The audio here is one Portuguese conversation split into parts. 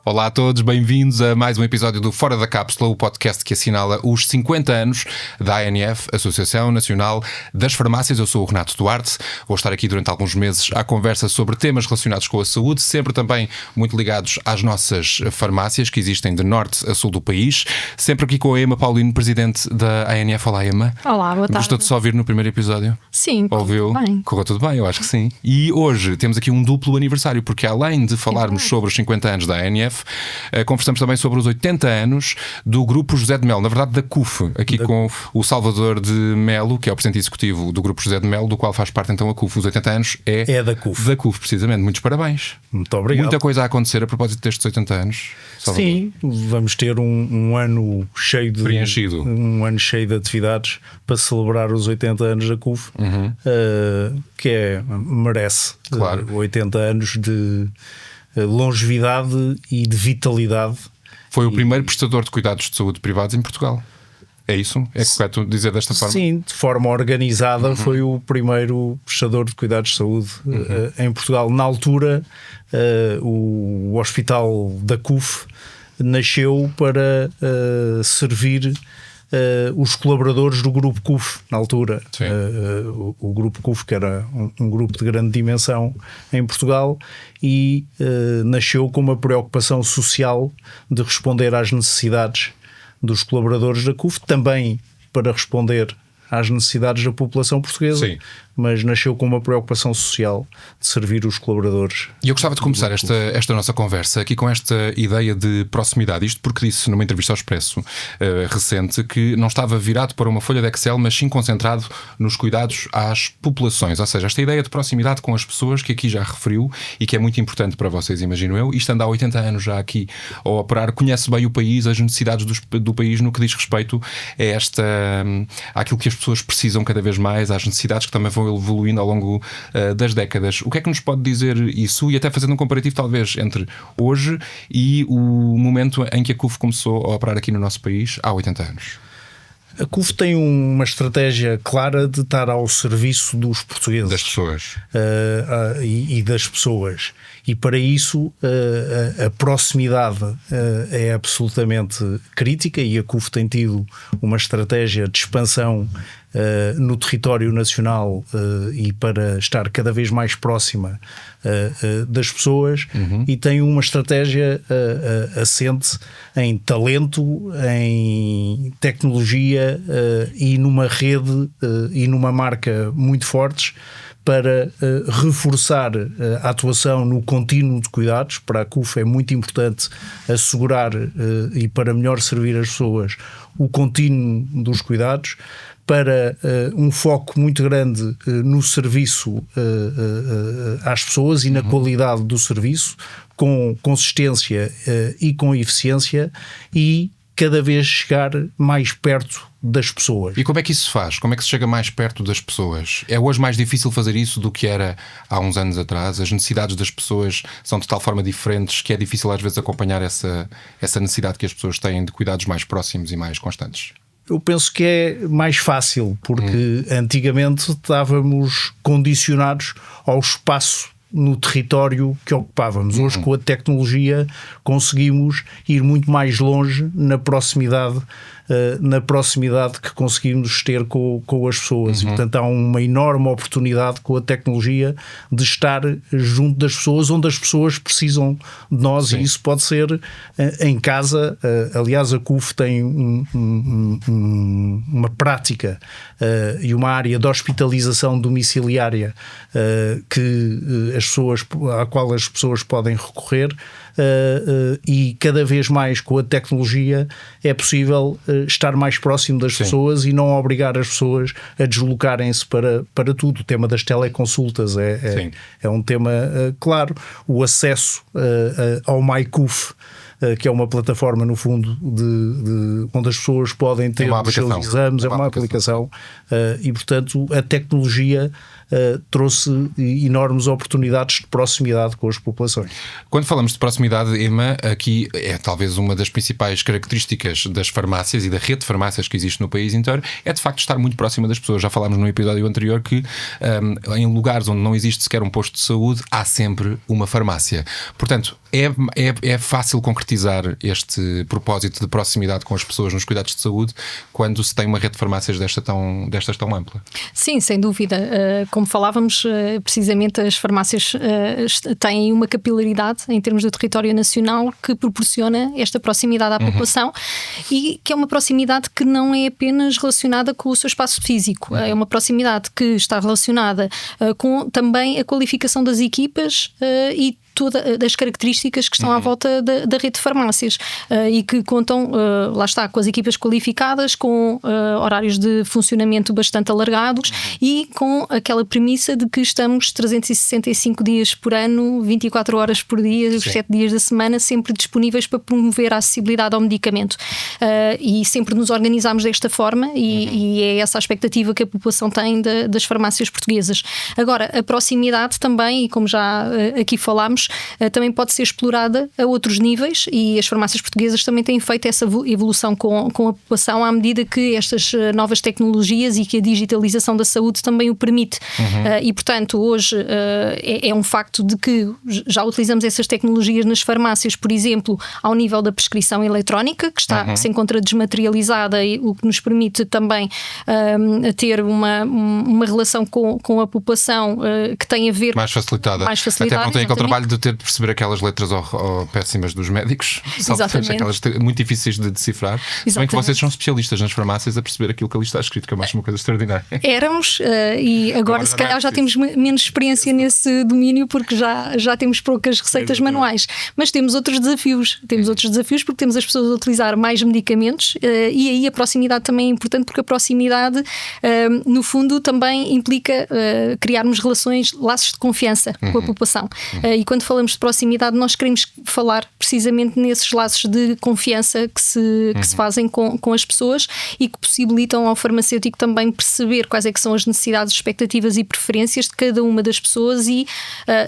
Olá a todos, bem-vindos a mais um episódio do Fora da Cápsula, o podcast que assinala os 50 anos da ANF, Associação Nacional das Farmácias. Eu sou o Renato Duarte, vou estar aqui durante alguns meses à conversa sobre temas relacionados com a saúde, sempre também muito ligados às nossas farmácias que existem de norte a sul do país, sempre aqui com a Emma Paulino, presidente da ANF. Olá, Emma. Olá, boa tarde. Gostou de só ouvir no primeiro episódio? Sim, ouviu? Correu tudo bem, eu acho que sim. E hoje temos aqui um duplo aniversário, porque além de falarmos sobre os 50 anos da ANF, conversamos também sobre os 80 anos do Grupo José de Melo, na verdade da CUF, aqui com o Salvador de Melo, que é o presidente executivo do Grupo José de Melo, do qual faz parte então a CUF. Os 80 anos é da CUF. Da CUF, precisamente. Muitos parabéns. Muito obrigado. Muita coisa a acontecer a propósito destes 80 anos. Salvador. Sim, vamos ter um ano cheio de preenchido. Um ano cheio de atividades para celebrar os 80 anos da CUF, que merece. Claro. 80 anos de longevidade e de vitalidade. Foi o primeiro prestador de cuidados de saúde privados em Portugal. É isso? É correto dizer desta forma? Sim, de forma organizada foi o primeiro prestador de cuidados de saúde em Portugal. Na altura, o hospital da CUF nasceu para servir os colaboradores do Grupo CUF, na altura. O Grupo CUF, que era um grupo de grande dimensão em Portugal, e nasceu com uma preocupação social de responder às necessidades dos colaboradores da CUF, também para responder às necessidades da população portuguesa. Sim. Mas nasceu com uma preocupação social de servir os colaboradores. E eu gostava de começar esta nossa conversa aqui com esta ideia de proximidade. Isto porque disse numa entrevista ao Expresso recente que não estava virado para uma folha de Excel, mas sim concentrado nos cuidados às populações. Ou seja, esta ideia de proximidade com as pessoas que aqui já referiu e que é muito importante para vocês, imagino eu. Isto anda há 80 anos já aqui a operar, conhece bem o país, as necessidades do país no que diz respeito a àquilo que as pessoas precisam cada vez mais, às necessidades que também vão evoluindo ao longo das décadas. O que é que nos pode dizer isso? E até fazendo um comparativo talvez entre hoje e o momento em que a CUF começou a operar aqui no nosso país há 80 anos. A CUF tem uma estratégia clara de estar ao serviço dos portugueses. Das pessoas. E das pessoas. E para isso a proximidade é absolutamente crítica, e a CUF tem tido uma estratégia de expansão no território nacional e para estar cada vez mais próxima das pessoas, e tem uma estratégia assente em talento, em tecnologia e numa rede e numa marca muito fortes para reforçar a atuação no contínuo de cuidados. Para a CUF é muito importante assegurar e para melhor servir as pessoas o contínuo dos cuidados, para um foco muito grande no serviço às pessoas e na qualidade do serviço, com consistência e com eficiência, e cada vez chegar mais perto das pessoas. E como é que isso se faz? Como é que se chega mais perto das pessoas? É hoje mais difícil fazer isso do que era há uns anos atrás? As necessidades das pessoas são de tal forma diferentes que é difícil às vezes acompanhar essa necessidade que as pessoas têm de cuidados mais próximos e mais constantes? Eu penso que é mais fácil, porque antigamente estávamos condicionados ao espaço no território que ocupávamos. Hoje, com a tecnologia, conseguimos ir muito mais longe na proximidade que conseguimos ter com as pessoas. E, portanto, há uma enorme oportunidade com a tecnologia de estar junto das pessoas, onde as pessoas precisam de nós. Sim. E isso pode ser em casa. Aliás, a CUF tem uma prática e uma área de hospitalização domiciliária à qual as pessoas podem recorrer, e cada vez mais com a tecnologia é possível estar mais próximo das pessoas e não obrigar as pessoas a deslocarem-se para tudo. O tema das teleconsultas é um tema claro. O acesso ao MyCUF, que é uma plataforma, no fundo, onde as pessoas podem ter os seus exames, é uma aplicação. E, portanto, a tecnologia trouxe enormes oportunidades de proximidade com as populações. Quando falamos de proximidade, Emma, aqui é talvez uma das principais características das farmácias e da rede de farmácias que existe no país inteiro, é de facto estar muito próxima das pessoas. Já falámos no episódio anterior que em lugares onde não existe sequer um posto de saúde, há sempre uma farmácia. Portanto, É fácil concretizar este propósito de proximidade com as pessoas nos cuidados de saúde quando se tem uma rede de farmácias destas tão ampla? Sim, sem dúvida. Como falávamos, precisamente as farmácias têm uma capilaridade em termos do território nacional que proporciona esta proximidade à população e que é uma proximidade que não é apenas relacionada com o seu espaço físico. É uma proximidade que está relacionada com também a qualificação das equipas e todas as características que estão à volta da rede de farmácias e que contam, lá está, com as equipas qualificadas, com horários de funcionamento bastante alargados e com aquela premissa de que estamos 365 dias por ano, 24 horas por dia, os 7 dias da semana, sempre disponíveis para promover a acessibilidade ao medicamento. E sempre nos organizamos desta forma e é essa a expectativa que a população tem das farmácias portuguesas. Agora, a proximidade também, e como já aqui falámos, também pode ser explorada a outros níveis e as farmácias portuguesas também têm feito essa evolução com a população à medida que estas novas tecnologias e que a digitalização da saúde também o permite. E, portanto, hoje é um facto de que já utilizamos essas tecnologias nas farmácias, por exemplo, ao nível da prescrição eletrónica, que se encontra desmaterializada e o que nos permite também ter uma relação com a população que tem a ver... Mais facilitada. Até não tem aquele trabalho de ter de perceber aquelas letras péssimas dos médicos. Exatamente. Aquelas muito difíceis de decifrar. Se bem que vocês são especialistas nas farmácias a perceber aquilo que ali está escrito, que é mais uma coisa extraordinária. Éramos e agora se calhar já temos menos experiência nesse domínio porque já temos poucas receitas manuais. Mas temos outros desafios. Porque temos as pessoas a utilizar mais medicamentos e aí a proximidade também é importante porque a proximidade no fundo também implica criarmos laços de confiança com a população. E quando falamos de proximidade, nós queremos falar precisamente nesses laços de confiança que se fazem com as pessoas e que possibilitam ao farmacêutico também perceber quais é que são as necessidades, expectativas e preferências de cada uma das pessoas e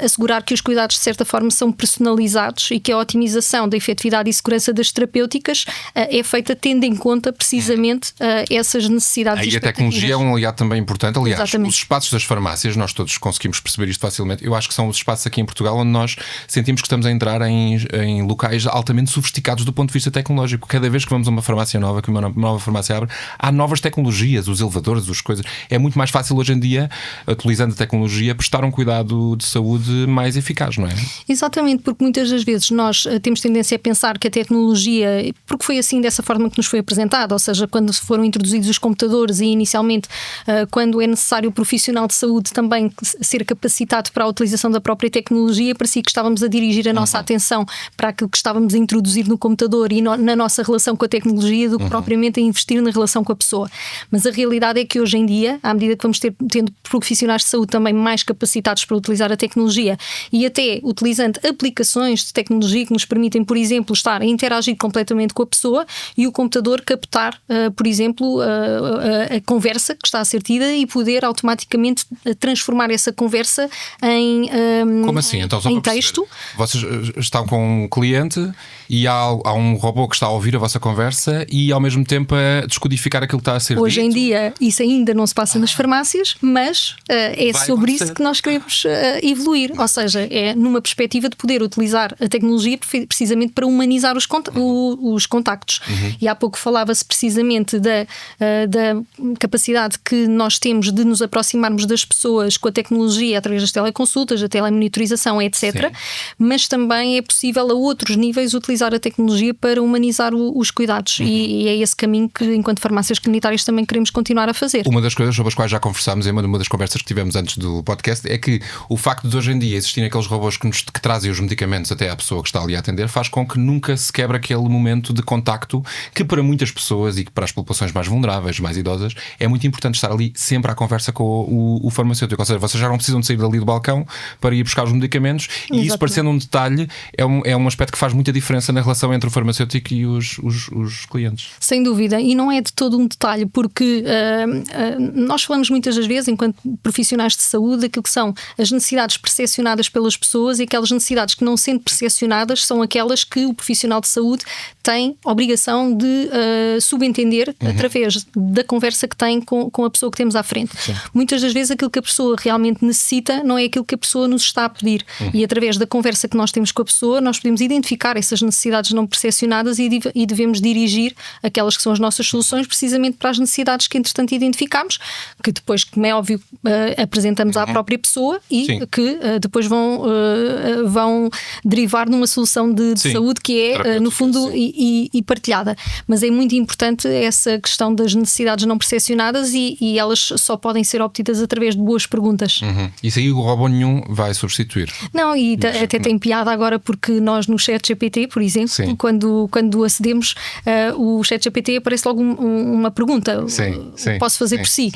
assegurar que os cuidados de certa forma são personalizados e que a otimização da efetividade e segurança das terapêuticas é feita tendo em conta precisamente essas necessidades. E a tecnologia é um aliado também importante. Aliás, exatamente. Os espaços das farmácias, nós todos conseguimos perceber isto facilmente. Eu acho que são os espaços aqui em Portugal onde nós sentimos que estamos a entrar em locais altamente sofisticados do ponto de vista tecnológico. Cada vez que vamos a uma farmácia nova, que uma nova farmácia abre, há novas tecnologias, os elevadores, as coisas. É muito mais fácil hoje em dia, utilizando a tecnologia, prestar um cuidado de saúde mais eficaz, não é? Exatamente, porque muitas das vezes nós temos tendência a pensar que a tecnologia, porque foi assim dessa forma que nos foi apresentada, ou seja, quando foram introduzidos os computadores e inicialmente quando é necessário o profissional de saúde também ser capacitado para a utilização da própria tecnologia, parecia que estávamos a dirigir a nossa atenção para aquilo que estávamos a introduzir no computador e na nossa relação com a tecnologia do que propriamente a investir na relação com a pessoa. Mas a realidade é que hoje em dia, à medida que vamos tendo profissionais de saúde também mais capacitados para utilizar a tecnologia e até utilizando aplicações de tecnologia que nos permitem, por exemplo, estar a interagir completamente com a pessoa e o computador captar, por exemplo, a conversa que está a ser tida e poder automaticamente transformar essa conversa em Como assim? Então, só em para texto. Vocês estão com um cliente e há um robô que está a ouvir a vossa conversa e ao mesmo tempo a descodificar aquilo que está a ser Hoje dito. em dia isso ainda não se passa nas farmácias, mas é Vai sobre acontecer. isso que nós queremos evoluir, ou seja, é numa perspectiva de poder utilizar a tecnologia precisamente para humanizar os contactos. E há pouco falava-se precisamente da capacidade que nós temos de nos aproximarmos das pessoas com a tecnologia através das teleconsultas, da telemonitorização, etc. Sim. Mas também é possível a outros níveis utilizar a tecnologia para humanizar os cuidados e é esse caminho que enquanto farmácias comunitárias também queremos continuar a fazer. Uma das coisas sobre as quais já conversámos em uma das conversas que tivemos antes do podcast é que o facto de hoje em dia existirem aqueles robôs que trazem os medicamentos até à pessoa que está ali a atender faz com que nunca se quebre aquele momento de contacto que para muitas pessoas e que para as populações mais vulneráveis, mais idosas, é muito importante estar ali sempre à conversa com o farmacêutico. Ou seja, vocês já não precisam de sair dali do balcão para ir buscar os medicamentos. E isso, parecendo um detalhe, é um aspecto que faz muita diferença na relação entre o farmacêutico e os clientes. Sem dúvida, e não é de todo um detalhe, porque nós falamos muitas das vezes, enquanto profissionais de saúde, aquilo que são as necessidades percepcionadas pelas pessoas e aquelas necessidades que não sendo percepcionadas são aquelas que o profissional de saúde tem obrigação de subentender através da conversa que tem com a pessoa que temos à frente. Sim. Muitas das vezes aquilo que a pessoa realmente necessita não é aquilo que a pessoa nos está a pedir. E através da conversa que nós temos com a pessoa, nós podemos identificar essas necessidades não percepcionadas e devemos dirigir aquelas que são as nossas soluções precisamente para as necessidades que entretanto identificamos, que depois, como é óbvio, apresentamos à própria pessoa e Sim. que depois vão derivar numa solução de saúde que é, no fundo, e partilhada. Mas é muito importante essa questão das necessidades não percepcionadas e elas só podem ser obtidas através de boas perguntas. Isso aí o robô nenhum vai substituir. Não, e até tem piada agora porque nós no ChatGPT, por exemplo, quando acedemos, o ChatGPT aparece logo uma pergunta. Posso fazer por si.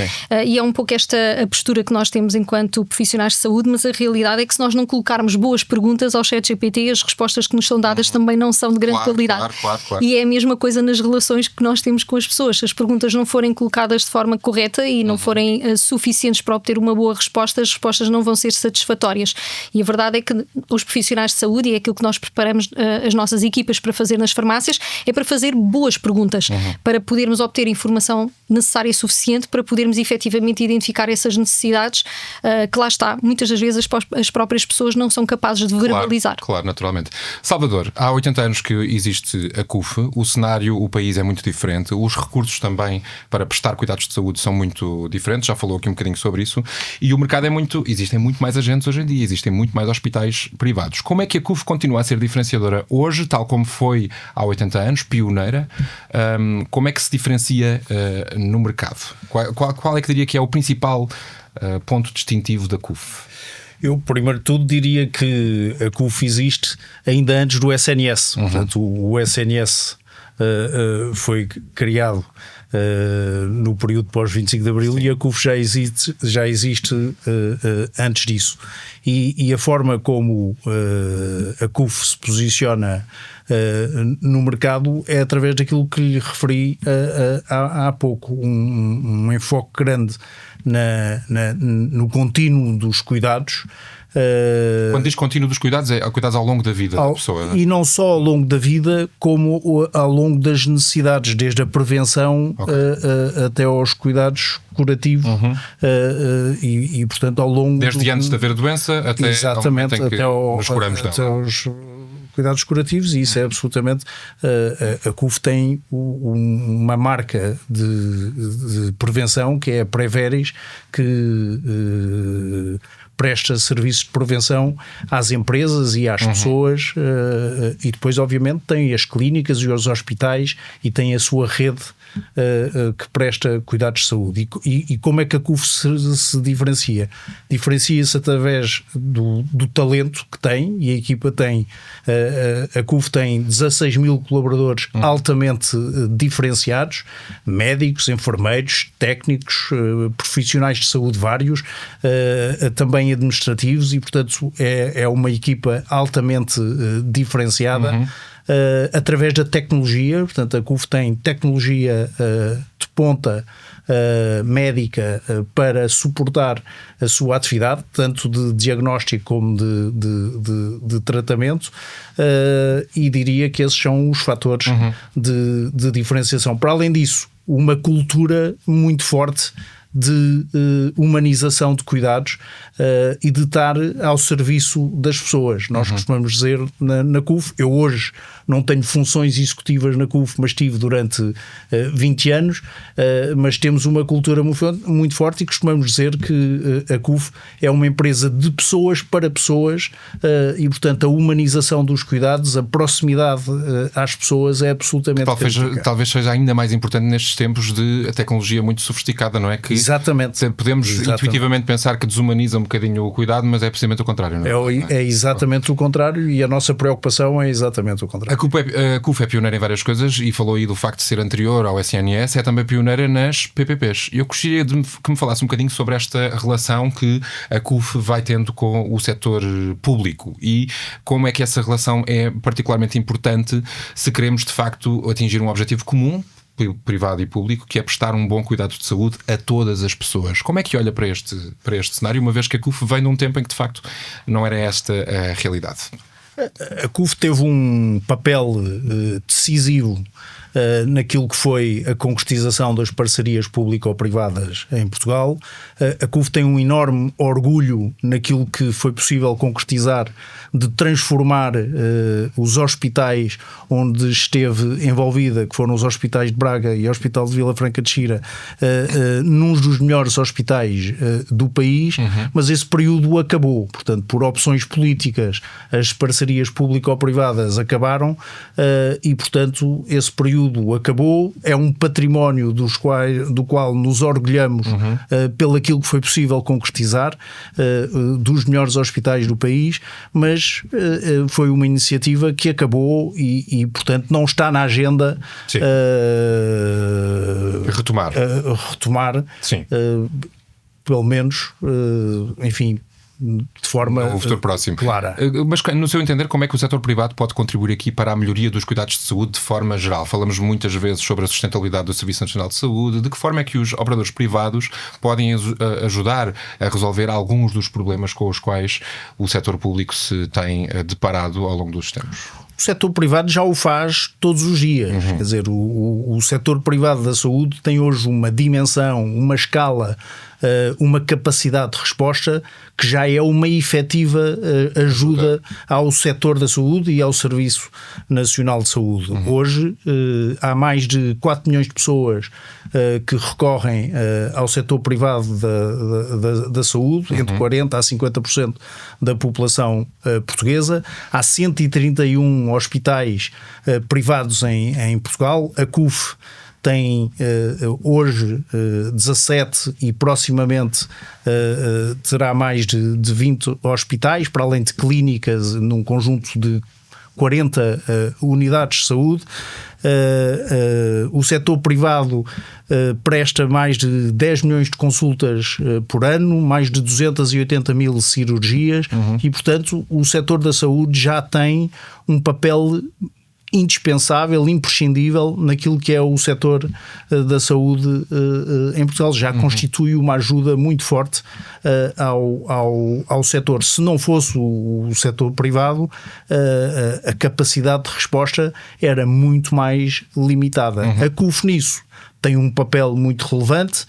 E é um pouco esta a postura que nós temos enquanto profissionais de saúde, mas a realidade é que se nós não colocarmos boas perguntas ao ChatGPT, as respostas que nos são dadas também não são de grande qualidade. Claro. E é a mesma coisa nas relações que nós temos com as pessoas. Se as perguntas não forem colocadas de forma correta e não forem suficientes para obter uma boa resposta, as respostas não vão ser satisfatórias. E a verdade é que os profissionais de saúde, e é aquilo que nós preparamos as nossas equipas para fazer nas farmácias, é para fazer boas perguntas, para podermos obter informação necessária e suficiente para podermos efetivamente identificar essas necessidades que lá está, muitas das vezes as próprias pessoas não são capazes de verbalizar. Claro, naturalmente. Salvador, há 80 anos que existe a CUF, o cenário, o país é muito diferente, os recursos também para prestar cuidados de saúde são muito diferentes, já falou aqui um bocadinho sobre isso, e o mercado existem muito mais agentes hoje em dia, existem muito mais hospitais privados. Como é que a CUF continua a ser diferenciadora hoje, tal como foi há 80 anos, pioneira? Como é que se diferencia no mercado? Qual é que diria que é o principal ponto distintivo da CUF? Eu, primeiro de tudo, diria que a CUF existe ainda antes do SNS. Portanto, o SNS foi criado no período pós-25 de Abril. Sim. E a CUF já existe antes disso. E a forma como a CUF se posiciona no mercado é através daquilo que lhe referi há pouco, um enfoque grande no contínuo dos cuidados. Quando diz contínuo dos cuidados, é cuidados ao longo da vida da pessoa, não é? E não só ao longo da vida, como ao longo das necessidades, desde a prevenção até aos cuidados curativos, e portanto ao longo desde antes de haver doença até exatamente, até nos curamos até aos cuidados curativos. E isso é absolutamente a CUF tem uma marca de prevenção que é a Preveris, que presta serviços de prevenção às empresas e às pessoas, e depois obviamente tem as clínicas e os hospitais e tem a sua rede que presta cuidados de saúde. E como é que a CUF se diferencia? Diferencia-se através do talento que tem, e a equipa tem, a CUF tem 16 mil colaboradores altamente diferenciados, médicos, enfermeiros, técnicos, profissionais de saúde vários, também administrativos, e portanto é uma equipa altamente diferenciada. Através da tecnologia. Portanto, a CUF tem tecnologia de ponta médica para suportar a sua atividade, tanto de diagnóstico como de tratamento, e diria que esses são os fatores de diferenciação. Para além disso, uma cultura muito forte de humanização de cuidados e de estar ao serviço das pessoas. Nós costumamos dizer na CUF, eu hoje não tenho funções executivas na CUF, mas tive durante 20 anos, mas temos uma cultura muito forte, e costumamos dizer que a CUF é uma empresa de pessoas para pessoas, e portanto a humanização dos cuidados, a proximidade às pessoas é absolutamente talvez seja ainda mais importante nestes tempos de tecnologia muito sofisticada, não é? Que exatamente. Podemos intuitivamente pensar que desumaniza um bocadinho o cuidado, mas é precisamente o contrário, não é? É exatamente o contrário, e a nossa preocupação é exatamente o contrário. A CUF é pioneira em várias coisas, e falou aí do facto de ser anterior ao SNS, é também pioneira nas PPPs. Eu gostaria que me falasse um bocadinho sobre esta relação que a CUF vai tendo com o setor público, e como é que essa relação é particularmente importante se queremos de facto atingir um objetivo comum, privado e público, que é prestar um bom cuidado de saúde a todas as pessoas. Como é que olha para este cenário, uma vez que a CUF vem num tempo em que de facto não era esta a realidade? A CUF teve um papel decisivo naquilo que foi a concretização das parcerias público-privadas em Portugal. A CUF tem um enorme orgulho naquilo que foi possível concretizar, de transformar os hospitais onde esteve envolvida, que foram os hospitais de Braga e o Hospital de Vila Franca de Xira, num dos melhores hospitais do país, mas esse período acabou. Portanto, por opções políticas, as parcerias público-privadas acabaram e, portanto, esse período acabou. É um património do qual nos orgulhamos pelo aquilo que foi possível concretizar, dos melhores hospitais do país, mas foi uma iniciativa que acabou e portanto, não está na agenda retomar. Sim. Pelo menos, enfim, de forma no futuro próximo. Clara. Mas, no seu entender, como é que o setor privado pode contribuir aqui para a melhoria dos cuidados de saúde de forma geral? Falamos muitas vezes sobre a sustentabilidade do Serviço Nacional de Saúde. De que forma é que os operadores privados podem ajudar a resolver alguns dos problemas com os quais o setor público se tem deparado ao longo dos tempos? O setor privado já o faz todos os dias. Quer dizer, o setor privado da saúde tem hoje uma dimensão, uma escala, uma capacidade de resposta que já é uma efetiva ajuda ao setor da saúde e ao Serviço Nacional de Saúde. Hoje há mais de 4 milhões de pessoas que recorrem ao setor privado da saúde, entre 40% a 50% da população portuguesa. Há 131 hospitais privados em Portugal. A CUF tem hoje 17 e proximamente terá mais de 20 hospitais, para além de clínicas, num conjunto de 40 unidades de saúde. O setor privado presta mais de 10 milhões de consultas por ano, mais de 280 mil cirurgias e, portanto, o setor da saúde já tem um papel indispensável, imprescindível naquilo que é o setor da saúde em Portugal. Já constitui uma ajuda muito forte ao setor. Se não fosse o setor privado, a capacidade de resposta era muito mais limitada. A CUF nisso tem um papel muito relevante.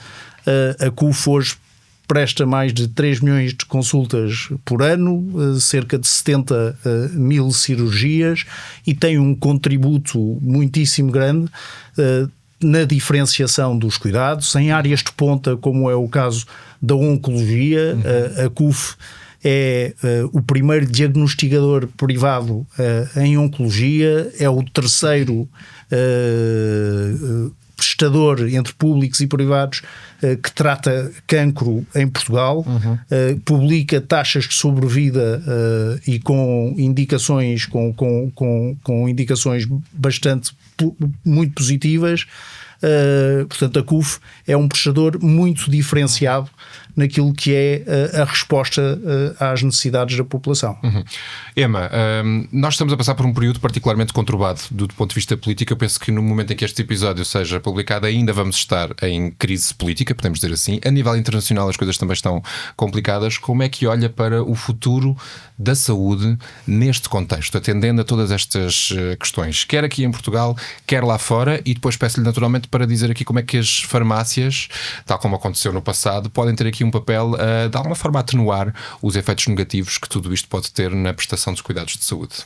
A CUF hoje presta mais de 3 milhões de consultas por ano, cerca de 70 mil cirurgias e tem um contributo muitíssimo grande na diferenciação dos cuidados, em áreas de ponta, como é o caso da oncologia. A CUF é o primeiro diagnosticador privado em oncologia, é o terceiro prestador entre públicos e privados que trata cancro em Portugal, publica taxas de sobrevida e com indicações com indicações muito positivas. Portanto, a CUF é um prestador muito diferenciado naquilo que é a resposta às necessidades da população. Emma, nós estamos a passar por um período particularmente conturbado do ponto de vista político. Eu penso que no momento em que este episódio seja publicado ainda vamos estar em crise política, podemos dizer assim. A nível internacional as coisas também estão complicadas. Como é que olha para o futuro da saúde neste contexto, atendendo a todas estas questões, quer aqui em Portugal, quer lá fora? E depois peço-lhe naturalmente para dizer aqui como é que as farmácias, tal como aconteceu no passado, podem ter aqui um papel a, de alguma forma, atenuar os efeitos negativos que tudo isto pode ter na prestação dos cuidados de saúde.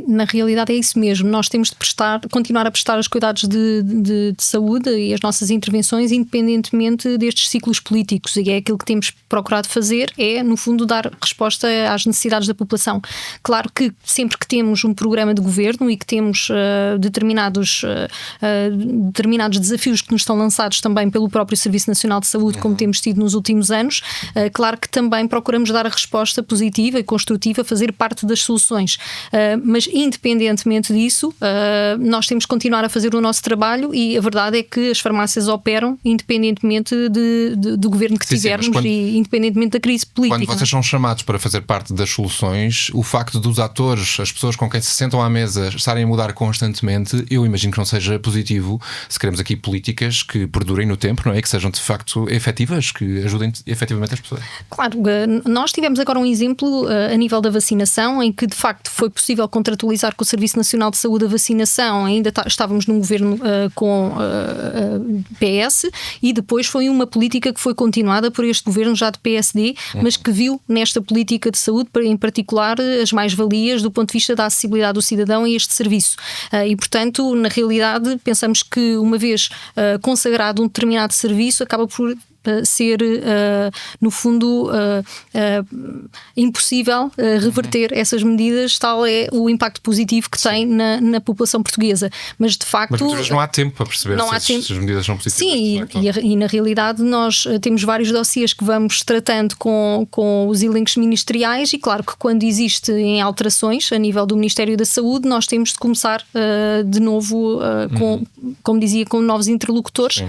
Na realidade é isso mesmo, nós temos de continuar a prestar os cuidados de saúde e as nossas intervenções independentemente destes ciclos políticos, e é aquilo que temos procurado fazer, é no fundo dar resposta às necessidades da população. Claro que sempre que temos um programa de governo e que temos determinados desafios que nos estão lançados também pelo próprio Serviço Nacional de Saúde, como temos tido nos últimos anos, claro que também procuramos dar a resposta positiva e construtiva, fazer parte das soluções. Mas independentemente disso, nós temos que continuar a fazer o nosso trabalho, e a verdade é que as farmácias operam independentemente do governo que tivermos e independentemente da crise política. Quando vocês são chamados para fazer parte das soluções, o facto dos atores, as pessoas com quem se sentam à mesa, estarem a mudar constantemente, eu imagino que não seja positivo se queremos aqui políticas que perdurem no tempo, não é? Que sejam de facto efetivas, que ajudem efetivamente as pessoas. Claro, nós tivemos agora um exemplo a nível da vacinação em que de facto foi possível possível contratualizar com o Serviço Nacional de Saúde a vacinação, ainda estávamos num governo com PS, e depois foi uma política que foi continuada por este governo já de PSD, mas que viu nesta política de saúde, em particular, as mais-valias do ponto de vista da acessibilidade do cidadão a este serviço. E, portanto, na realidade, pensamos que uma vez consagrado um determinado serviço, acaba por ser, no fundo, impossível reverter essas medidas, tal é o impacto positivo que tem na população portuguesa. Mas, de facto... Mas muitas vezes não há tempo para perceber se as medidas são positivas. Sim, e na realidade nós temos vários dossiês que vamos tratando com os elencos ministeriais, e claro que quando existem alterações a nível do Ministério da Saúde, nós temos de começar de novo, como dizia, com novos interlocutores.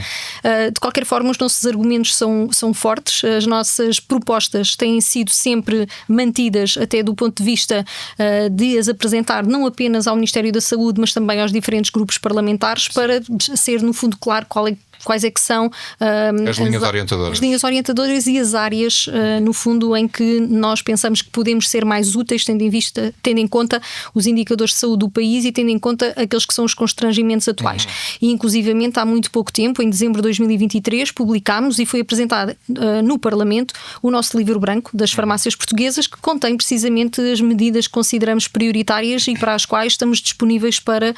De qualquer forma, os nossos argumentos são fortes, as nossas propostas têm sido sempre mantidas, até do ponto de vista de as apresentar não apenas ao Ministério da Saúde, mas também aos diferentes grupos parlamentares, para ser, no fundo, claro quais é que são as linhas orientadoras. As linhas orientadoras e as áreas, no fundo, em que nós pensamos que podemos ser mais úteis, tendo em conta os indicadores de saúde do país e tendo em conta aqueles que são os constrangimentos atuais. E, inclusivamente, há muito pouco tempo, em dezembro de 2023, publicámos e foi apresentado no Parlamento o nosso livro branco das farmácias portuguesas, que contém precisamente as medidas que consideramos prioritárias e para as quais estamos disponíveis para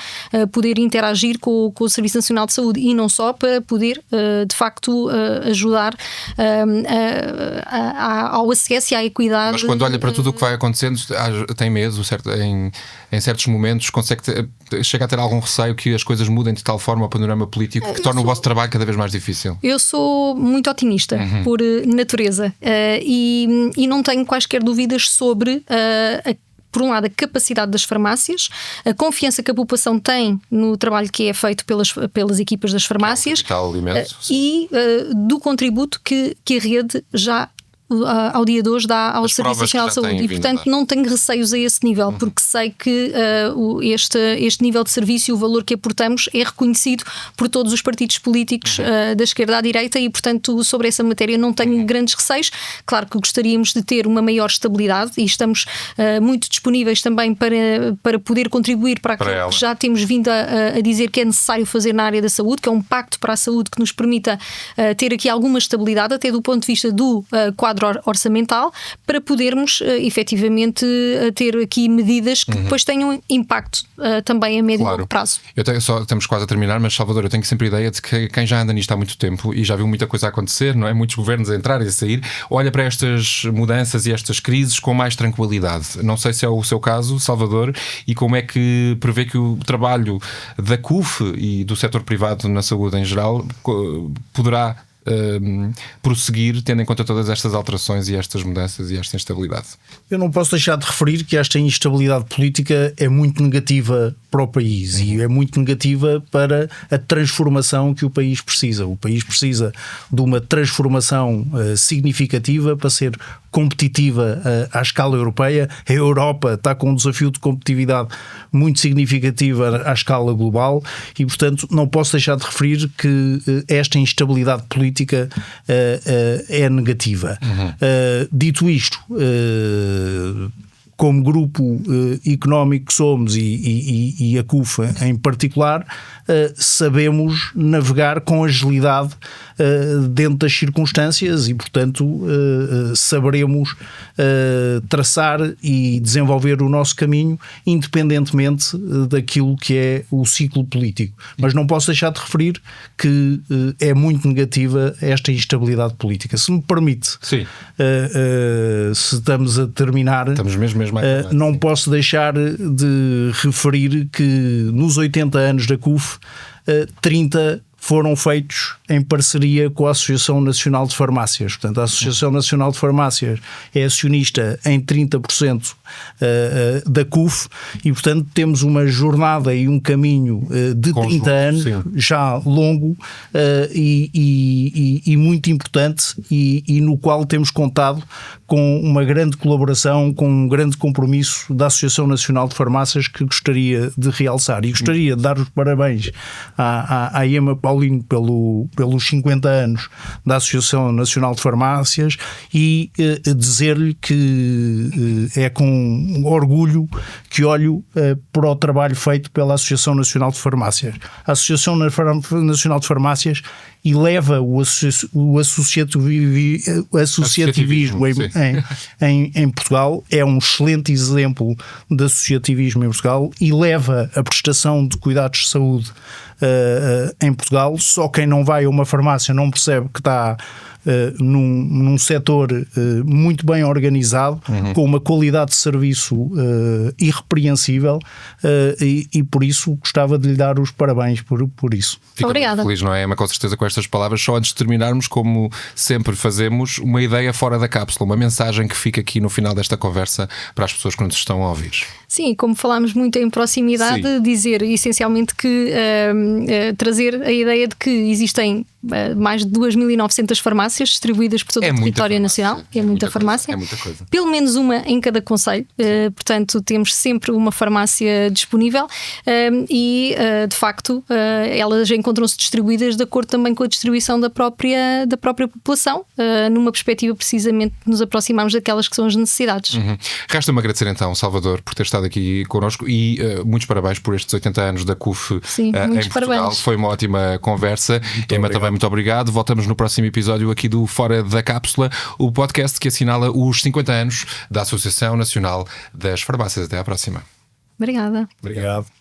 poder interagir com o Serviço Nacional de Saúde, e não só para poder, de facto, ajudar ao acesso e à equidade. Mas quando olha para tudo o que vai acontecendo, tem medo, em certos momentos, chega a ter algum receio que as coisas mudem de tal forma o panorama político que torna o vosso trabalho cada vez mais difícil? Eu sou muito otimista por natureza, e não tenho quaisquer dúvidas sobre por um lado, a capacidade das farmácias, a confiança que a população tem no trabalho que é feito pelas equipas das farmácias, e do contributo que a rede já ao dia de hoje dá ao Serviço Nacional de Saúde, e portanto não tenho receios a esse nível, porque sei que este nível de serviço e o valor que aportamos é reconhecido por todos os partidos políticos, da esquerda à direita, e portanto sobre essa matéria não tenho grandes receios. Claro que gostaríamos de ter uma maior estabilidade e estamos muito disponíveis também para poder contribuir para aquilo que já temos vindo a dizer que é necessário fazer na área da saúde, que é um pacto para a saúde que nos permita ter aqui alguma estabilidade, até do ponto de vista do quadro orçamental, para podermos efetivamente ter aqui medidas que depois tenham impacto também a médio e longo prazo. Estamos quase a terminar, mas Salvador, eu tenho sempre a ideia de que quem já anda nisto há muito tempo e já viu muita coisa a acontecer, não é? Muitos governos a entrar e a sair, olha para estas mudanças e estas crises com mais tranquilidade. Não sei se é o seu caso, Salvador, e como é que prevê que o trabalho da CUF e do setor privado na saúde em geral poderá prosseguir, tendo em conta todas estas alterações e estas mudanças e esta instabilidade? Eu não posso deixar de referir que esta instabilidade política é muito negativa para o país e é muito negativa para a transformação que o país precisa. O país precisa de uma transformação significativa para ser competitiva à escala europeia. A Europa está com um desafio de competitividade muito significativa à escala global e, portanto, não posso deixar de referir que esta instabilidade política é negativa. Dito isto, como grupo económico que somos e a CUF em particular, sabemos navegar com agilidade dentro das circunstâncias e, portanto, saberemos traçar e desenvolver o nosso caminho independentemente daquilo que é o ciclo político. Mas não posso deixar de referir que é muito negativa esta instabilidade política. Se me permite, se estamos a terminar, estamos mesmo não posso deixar de referir que nos 80 anos da CUF, 30 foram feitos em parceria com a Associação Nacional de Farmácias. Portanto, a Associação Nacional de Farmácias é acionista em 30% da CUF e, portanto, temos uma jornada e um caminho de 30 anos, já longo e muito importante e no qual temos contado com uma grande colaboração, com um grande compromisso da Associação Nacional de Farmácias que gostaria de realçar. E gostaria de dar os parabéns à EMA Paulino pelos 50 anos da Associação Nacional de Farmácias e dizer-lhe que é com orgulho que olho para o trabalho feito pela Associação Nacional de Farmácias. A Associação Nacional de Farmácias eleva o associativismo em Portugal, é um excelente exemplo de associativismo em Portugal e leva a prestação de cuidados de saúde em Portugal. Só quem não vai a uma farmácia não percebe que está num setor muito bem organizado, com uma qualidade de serviço irrepreensível, e por isso gostava de lhe dar os parabéns por isso. Obrigada. Feliz, não é, Emma? Com certeza, com estas palavras, só antes de terminarmos, como sempre fazemos, uma ideia fora da cápsula, uma mensagem que fica aqui no final desta conversa para as pessoas que nos estão a ouvir. Sim, como falámos muito em proximidade, Sim. dizer essencialmente que trazer a ideia de que existem mais de 2.900 farmácias distribuídas por todo o território nacional. É muita farmácia. É muita coisa. Pelo menos uma em cada concelho. Portanto, temos sempre uma farmácia disponível e, de facto, elas encontram-se distribuídas de acordo também com a distribuição da própria população, numa perspectiva precisamente de nos aproximarmos daquelas que são as necessidades. Resta-me agradecer então, Salvador, por ter estado aqui connosco e muitos parabéns por estes 80 anos da CUF. Sim, em muitos Portugal. parabéns. Foi uma ótima conversa. Emma, também muito obrigado. Voltamos no próximo episódio aqui do Fora da Cápsula, o podcast que assinala os 50 anos da Associação Nacional das Farmácias. Até à próxima. Obrigada. Obrigado.